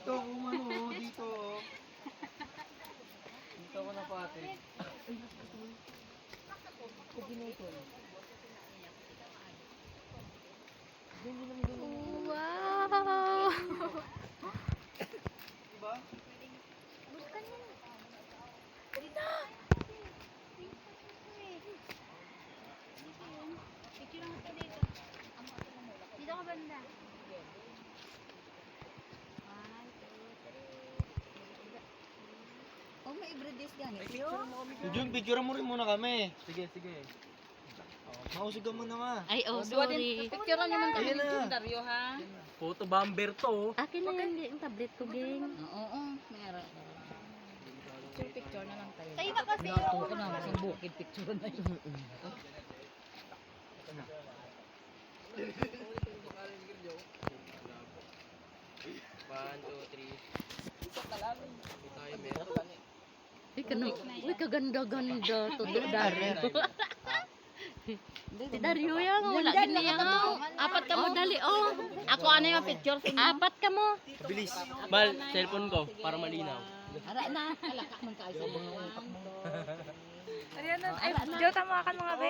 Dito ako dito. Dito ako na pati. Wow! Diba? Dito ka banda. Oh, may everydays ganit. Jun, picture mo rin muna kami. Sige. Mausigan mo na nga. Ay, oh, sorry. Picture naman kami Ayun ni na. Dario, ha? Photo bomber to. Akin na yung tablet ko, Bing. Oo, meron. Picture na lang tayo. Tayo na kasi. Natuto na, masang bukid picture na yun. One, two, three. Uy, kaganda-ganda. Todo Dario. Si Dario yan. Wala din niya nga. Apat ka mo, dali, oh. Ako ano yung picture sa inyo? Apat ka mo. Bilis. Mal, cellphone ko para malinaw. Ara na, alakak man kayo sa mga utak mo. Ayan na. Ay, Jota, makan mga be.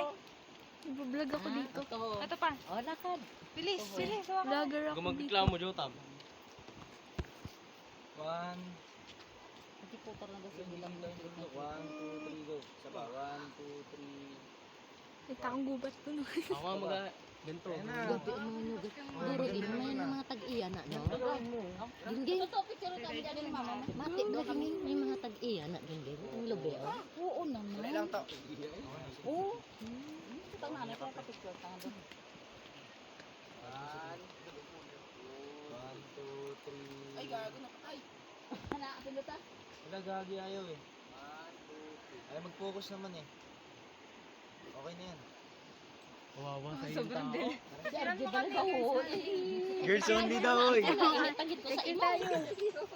Nag-vlog ako dito. Ito pa. Oh, lakad. Bilis. Vlogger ako dito. Gumagreklamo, Jotam. One, Hindi po parang daw sa bilang one, two, three, go. Saba. One, two, three. Ito akong gubat ko no. Ako nga mga ganito. Ayan na. Gabi ang mga nugat. Duro din mo yan ang mga tag-iya na, no? Gingging. Ito, picture kami dyan ni mama. Mati daw kami may mga tag-iya na, gingging. Ang lubi, oh. Oo naman. Dali lang to. Oo. Ito nga, ano pa picture ka doon. One, two, three. Ay, gago na. Ay. Hana, piluta. wala gagi ayaw eh. Ay, mag-focus naman eh. Okay na yan. Kawawa sa iyong tao. Sergio ba na daw? Girls only daw eh. Init ang gito sa imo.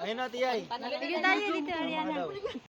Ayun na, Tiyay. Sige tayo dito, Ano Ariana. daw?